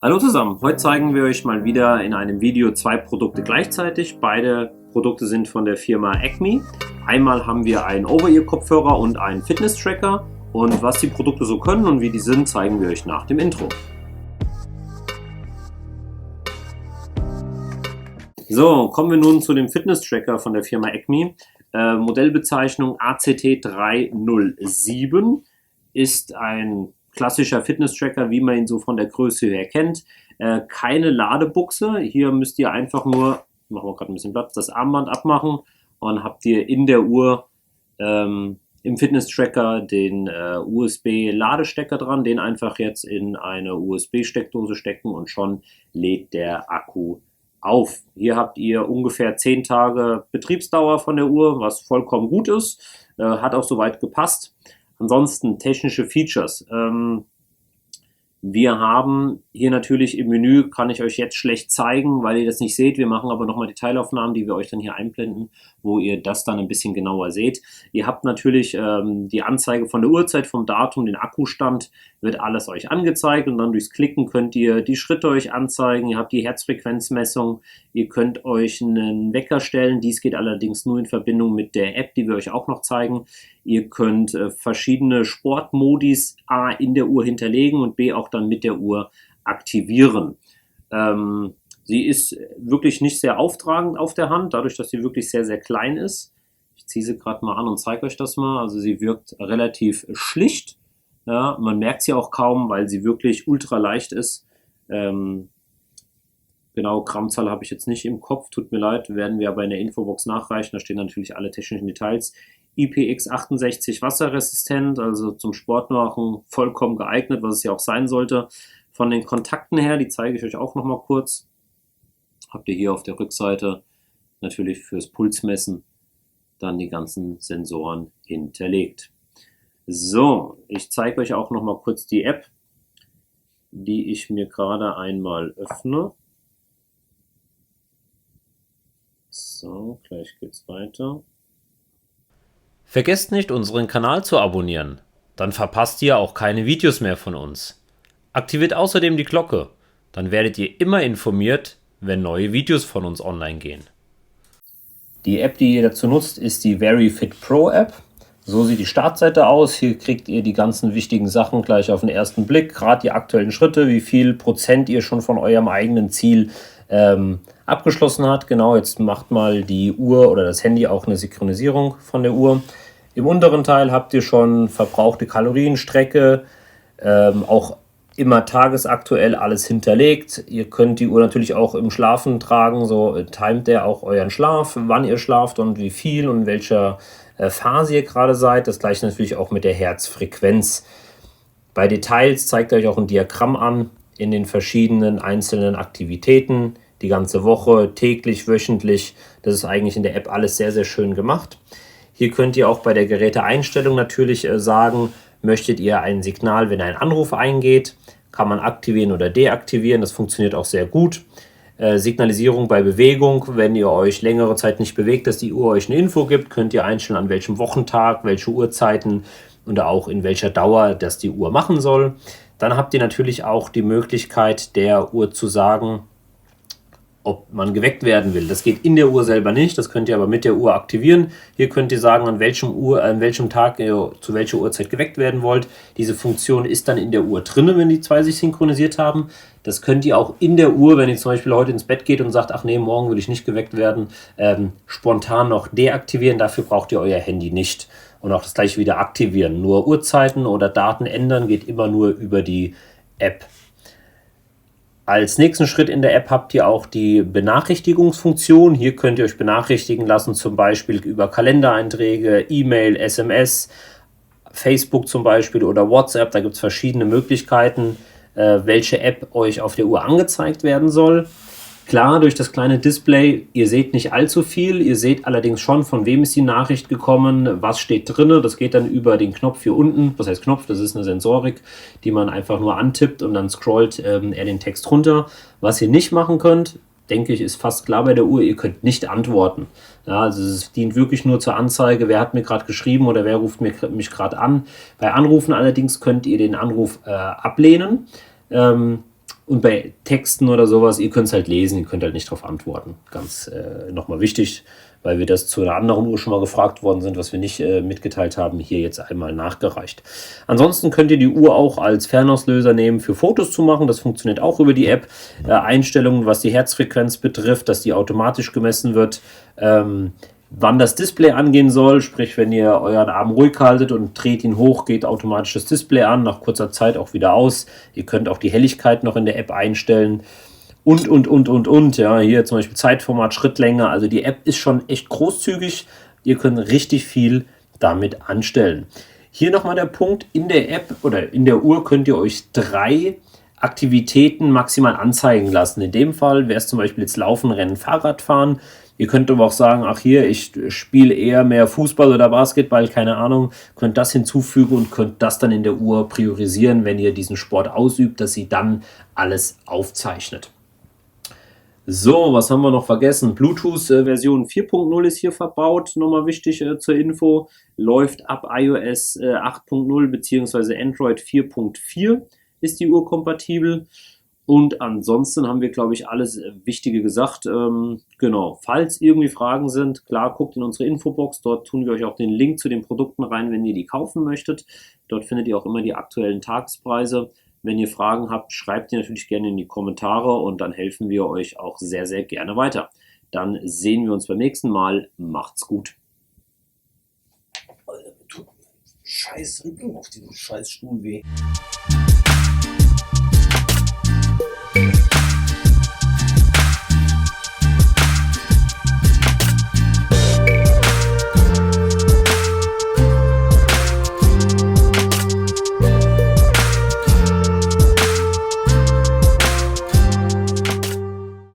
Hallo zusammen, heute zeigen wir euch mal wieder in einem Video zwei Produkte gleichzeitig. Beide Produkte sind von der Firma Acme. Einmal haben wir einen Over-Ear-Kopfhörer und einen Fitness-Tracker. Und was die Produkte so können und wie die sind, zeigen wir euch nach dem Intro. So, kommen wir nun zu dem Fitness-Tracker von der Firma Acme. Modellbezeichnung ACT307 ist ein klassischer Fitness-Tracker, wie man ihn so von der Größe her kennt. Keine Ladebuchse. Hier müsst ihr einfach nur, machen wir gerade ein bisschen Platz, das Armband abmachen und habt ihr in der Uhr im Fitness-Tracker den USB-Ladestecker dran, den einfach jetzt in eine USB-Steckdose stecken und schon lädt der Akku auf. Hier habt ihr ungefähr 10 Tage Betriebsdauer von der Uhr, was vollkommen gut ist. Hat auch soweit gepasst. Ansonsten technische Features. Wir haben hier natürlich im Menü, kann ich euch jetzt schlecht zeigen, weil ihr das nicht seht. Wir machen aber nochmal Detailaufnahmen, die wir euch dann hier einblenden, wo ihr das dann ein bisschen genauer seht. Ihr habt natürlich die Anzeige von der Uhrzeit, vom Datum, den Akkustand, wird alles euch angezeigt und dann durchs Klicken könnt ihr die Schritte euch anzeigen. Ihr habt die Herzfrequenzmessung, ihr könnt euch einen Wecker stellen. Dies geht allerdings nur in Verbindung mit der App, die wir euch auch noch zeigen. Ihr könnt verschiedene Sportmodis A in der Uhr hinterlegen und B auch dann mit der Uhr aktivieren. Sie ist wirklich nicht sehr auftragend auf der Hand, dadurch, dass sie wirklich sehr, sehr klein ist. Ich ziehe sie gerade mal an und zeige euch das mal. Also sie wirkt relativ schlicht. Ja, man merkt sie auch kaum, weil sie wirklich ultra leicht ist. Genau, Grammzahl habe ich jetzt nicht im Kopf, tut mir leid, werden wir aber in der Infobox nachreichen. Da stehen natürlich alle technischen Details. IPX68 wasserresistent, also zum Sport machen vollkommen geeignet, was es ja auch sein sollte. Von den Kontakten her, die zeige ich euch auch noch mal kurz. Habt ihr hier auf der Rückseite natürlich fürs Pulsmessen dann die ganzen Sensoren hinterlegt. So, ich zeige euch auch noch mal kurz die App, die ich mir gerade einmal öffne. So, gleich geht's weiter. Vergesst nicht, unseren Kanal zu abonnieren, dann verpasst ihr auch keine Videos mehr von uns. Aktiviert außerdem die Glocke, dann werdet ihr immer informiert, wenn neue Videos von uns online gehen. Die App, die ihr dazu nutzt, ist die VeryFit Pro App. So sieht die Startseite aus. Hier kriegt ihr die ganzen wichtigen Sachen gleich auf den ersten Blick, gerade die aktuellen Schritte, wie viel Prozent ihr schon von eurem eigenen Ziel abgeschlossen hat. Genau, jetzt macht mal die Uhr oder das Handy auch eine Synchronisierung von der Uhr. Im unteren Teil habt ihr schon verbrauchte Kalorienstrecke, auch immer tagesaktuell alles hinterlegt. Ihr könnt die Uhr natürlich auch im Schlafen tragen, so timet der auch euren Schlaf, wann ihr schlaft und wie viel und in welcher Phase ihr gerade seid. Das gleiche natürlich auch mit der Herzfrequenz. Bei Details zeigt euch auch ein Diagramm an in den verschiedenen einzelnen Aktivitäten, die ganze Woche, täglich, wöchentlich. Das ist eigentlich in der App alles sehr, sehr schön gemacht. Hier könnt ihr auch bei der Geräteeinstellung natürlich sagen, möchtet ihr ein Signal, wenn ein Anruf eingeht, kann man aktivieren oder deaktivieren. Das funktioniert auch sehr gut. Signalisierung bei Bewegung, wenn ihr euch längere Zeit nicht bewegt, dass die Uhr euch eine Info gibt, könnt ihr einstellen, an welchem Wochentag, welche Uhrzeiten und auch in welcher Dauer das die Uhr machen soll. Dann habt ihr natürlich auch die Möglichkeit, der Uhr zu sagen, ob man geweckt werden will. Das geht in der Uhr selber nicht, das könnt ihr aber mit der Uhr aktivieren. Hier könnt ihr sagen, an welchem Tag ihr zu welcher Uhrzeit geweckt werden wollt. Diese Funktion ist dann in der Uhr drin, wenn die zwei sich synchronisiert haben. Das könnt ihr auch in der Uhr, wenn ihr zum Beispiel heute ins Bett geht und sagt, ach nee, morgen will ich nicht geweckt werden, spontan noch deaktivieren. Dafür braucht ihr euer Handy nicht. Und auch das gleiche wieder aktivieren. Nur Uhrzeiten oder Daten ändern geht immer nur über die App. Als nächsten Schritt in der App habt ihr auch die Benachrichtigungsfunktion. Hier könnt ihr euch benachrichtigen lassen, zum Beispiel über Kalendereinträge, E-Mail, SMS, Facebook zum Beispiel oder WhatsApp. Da gibt es verschiedene Möglichkeiten, welche App euch auf der Uhr angezeigt werden soll. Klar, durch das kleine Display, ihr seht nicht allzu viel, ihr seht allerdings schon, von wem ist die Nachricht gekommen, was steht drin. Das geht dann über den Knopf hier unten. Was heißt Knopf? Das ist eine Sensorik, die man einfach nur antippt und dann scrollt er den Text runter. Was ihr nicht machen könnt, denke ich, ist fast klar bei der Uhr, ihr könnt nicht antworten. Ja, also es dient wirklich nur zur Anzeige, wer hat mir gerade geschrieben oder wer ruft mich gerade an. Bei Anrufen allerdings könnt ihr den Anruf ablehnen. Und bei Texten oder sowas, ihr könnt es halt lesen, ihr könnt halt nicht darauf antworten. Ganz nochmal wichtig, weil wir das zu einer anderen Uhr schon mal gefragt worden sind, was wir nicht mitgeteilt haben, hier jetzt einmal nachgereicht. Ansonsten könnt ihr die Uhr auch als Fernauslöser nehmen, für Fotos zu machen. Das funktioniert auch über die App. Einstellungen, was die Herzfrequenz betrifft, dass die automatisch gemessen wird. Wann das Display angehen soll, sprich, wenn ihr euren Arm ruhig haltet und dreht ihn hoch, geht automatisch das Display an, nach kurzer Zeit auch wieder aus. Ihr könnt auch die Helligkeit noch in der App einstellen. Und. Ja, hier zum Beispiel Zeitformat, Schrittlänge. Also die App ist schon echt großzügig. Ihr könnt richtig viel damit anstellen. Hier nochmal der Punkt, in der App oder in der Uhr könnt ihr euch 3 Aktivitäten maximal anzeigen lassen. In dem Fall wäre es zum Beispiel jetzt Laufen, Rennen, Fahrradfahren. Ihr könnt aber auch sagen, ach hier, ich spiele eher mehr Fußball oder Basketball, keine Ahnung. Könnt das hinzufügen und könnt das dann in der Uhr priorisieren, wenn ihr diesen Sport ausübt, dass sie dann alles aufzeichnet. So, was haben wir noch vergessen? Bluetooth-Version 4.0 ist hier verbaut. Nochmal wichtig zur Info. Läuft ab iOS 8.0 bzw. Android 4.4 ist die Uhr kompatibel. Und ansonsten haben wir, glaube ich, alles Wichtige gesagt. Genau, falls irgendwie Fragen sind, klar, guckt in unsere Infobox. Dort tun wir euch auch den Link zu den Produkten rein, wenn ihr die kaufen möchtet. Dort findet ihr auch immer die aktuellen Tagespreise. Wenn ihr Fragen habt, schreibt die natürlich gerne in die Kommentare und dann helfen wir euch auch sehr, sehr gerne weiter. Dann sehen wir uns beim nächsten Mal. Macht's gut. Tut mir scheiß Rücken auf diesem scheiß Stuhl weh.